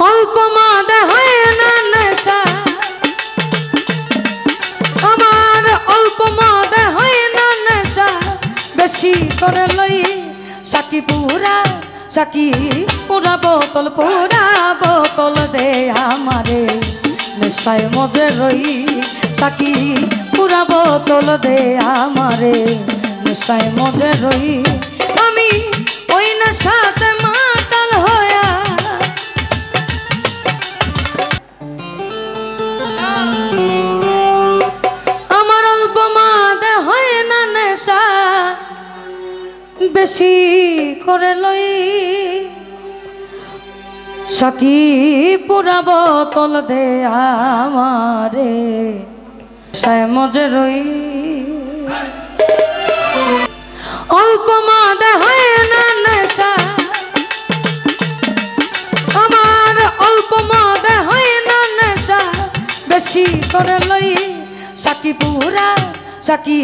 অল্প মাদে হয় না নেশা, আমার অল্প মাদে হয় না নেশা, বেশি করে লই সাকি পুরা বোতল দে আমারে, নেশায় মজে রই সাকি পুরা বোতল দে আমারে, নেশায় মজে রই আমি ওই নেশাতে মাতাল হয়া। আমার অল্প মাদে হয় না নেশা, বেশি করে লই সাকি পুরা বোতল দে আমারে, নেশায় মজে রই। অল্প মাদে হয় না নেশা, আমার অল্প মাদে হয় না নেশা, বেশি করে লই সাকি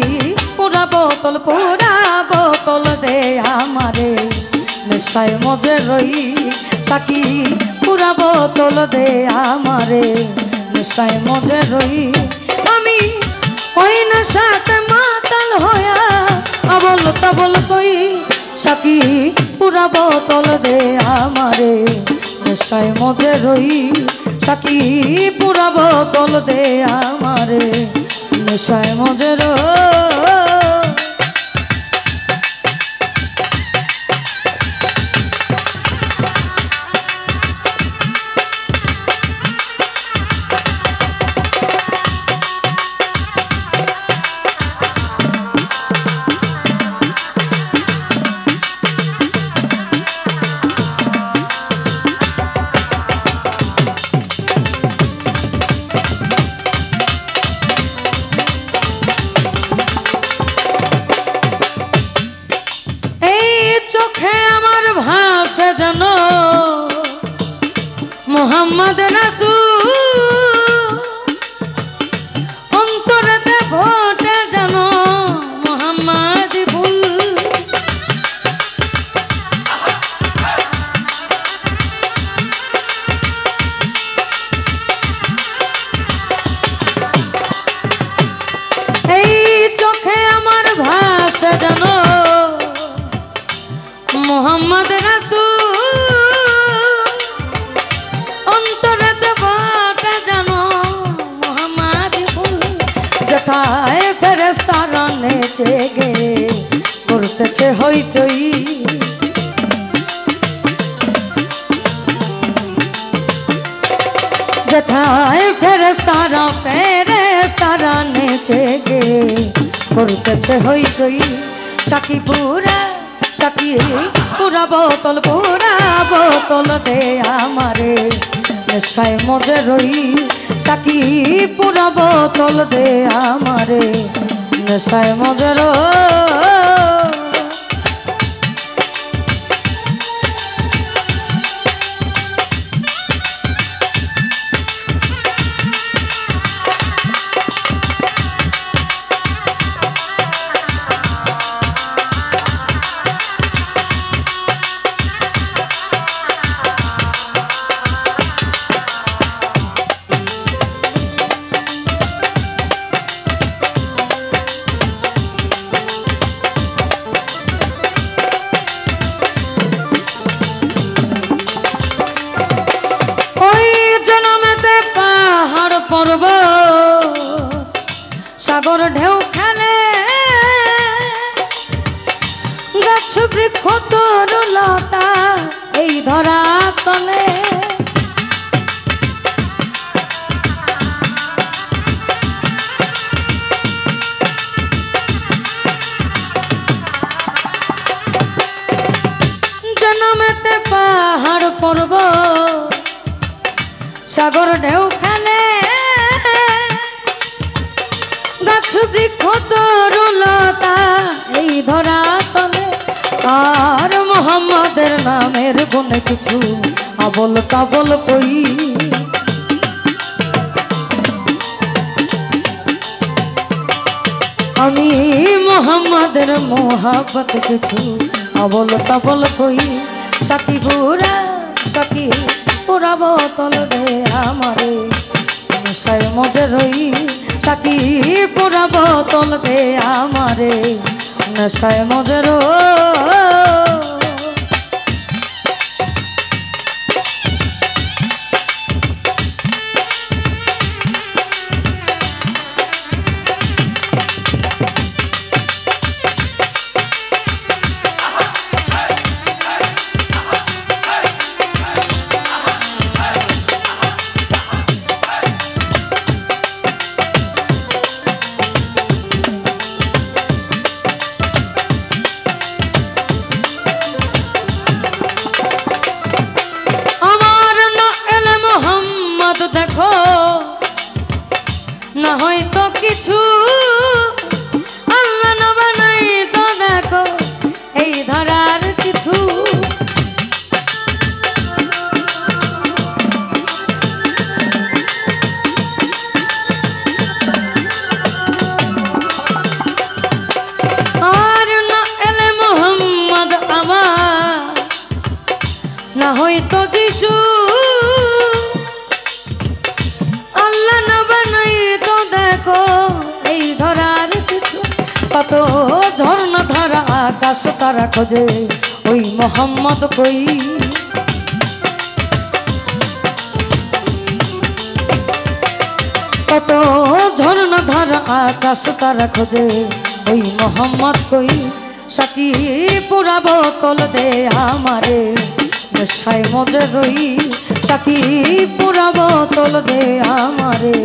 পুরা বোতল দে আমারে, নেশায় মজে রই সাকি পুরা বোতল দে আমারে, নেশায় মজে রই আমি ওই নেশাতে মাতাল হয়া। আবল তাবল কই সাকি পুরা বোতল দে আমারে, নেশায় মজে রই সাকি পুরা বোতল দে আমারে, নেশায় মজে রই। যেন মোহাম্মদ রাসূল, অন্তরেতে ভোটে যেন মোহাম্মদ ফুল। এই চোখে আমার ভাষা যেন মোহাম্মদ রাসূল, যেথায় ফেরেশতারা নেচে গে করতেছে হইচই, যেথায় ফেরেশতারা নেচে গে করতেছে হইচই, সাকি পুরা বোতল দে আমারে, নেশায় মজে রই সাকি পুরা বোতল দে আমারে, নেশায় মজে রই। পর্বত সাগর ঢেউ খেলে, গাছ বৃক্ষ তরুলতা এই ধরা তলে, জনমেতে পাহাড় পর্বত সাগর ঢেউ খেলে, গাছ বৃক্ষ তরুলতা এই ধরা তলে। আর মোহাম্মদের নামের গুণে কিছু আবল তাবল কই, আমি মোহাম্মদের মোহাব্বত কিছু আবল তাবল কই, সাকি পুরা বোতল দে আমারে নেশায় মজে রই সাকি পুরা বোতল দে আমারে নেশায় মজে রই দেখো না হয়তো কিছু আল্লাহ না বানাই তো দেখো এই ধরার কিছু আর না এলে মোহাম্মদ আমার না হয়তো যিশু এই ধরার কিছু কত ঝর্ণা ধারা আকাশ তারা খোঁজে ওই মোহাম্মদ কই কত ঝর্ণা ধারা আকাশ তারা খোঁজে ওই মোহাম্মদ কই সাকি পুরা বোতল দে আমারে নেশায় মজে রই সাকি পুরা বোতল দে আমারে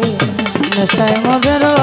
নেশায় মজে রই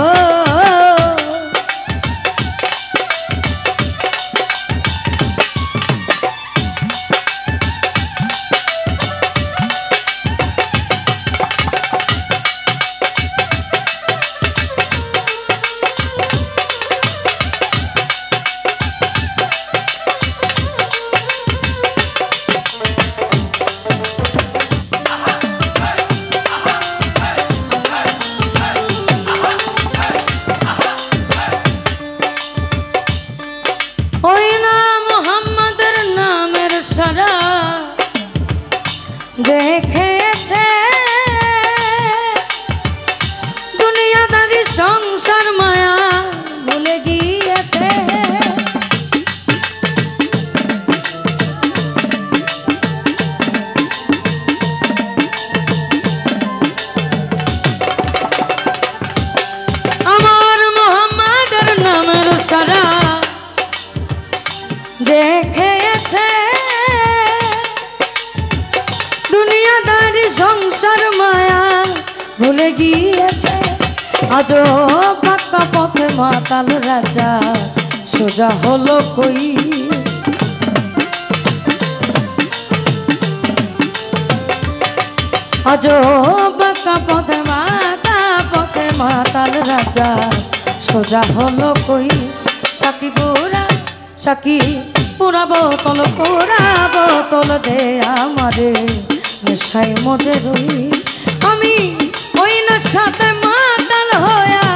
ওই না মোহাম্মদের নামের সারা দেখেছে দুনিয়াদারি সংসার মায়া ভুলে গিয়েছে আমার মোহাম্মদের নামের সারা দেখেছে দুনিয়াদারি সংসার মায়া ভুলে গিয়েছে আজও বাঁকা পথে মাতাল রাজা সোজা হলো কই আজও বাঁকা পথে মাতাল রাজা সোজা হলো কই সাকি পুরা বোতল দে আমারে নেশায় মজে রই আমি ওই নেশাতে মাতাল হয়া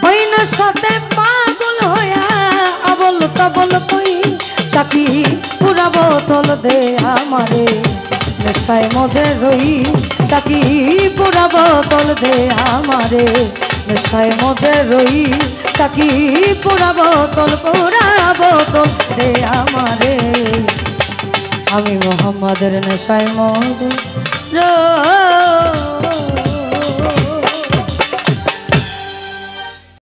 ওই নেশাতে পাগল হয়া আবল তাবল কই সাকি পুরা বোতল দে আমারে নেশায় মজে রই সাকি পুরা বোতল দে আমারে নেশায় মজে রই সাকি পুরা বোতল দে আমারে আমি মোহাম্মদের নেশায় মজে রই।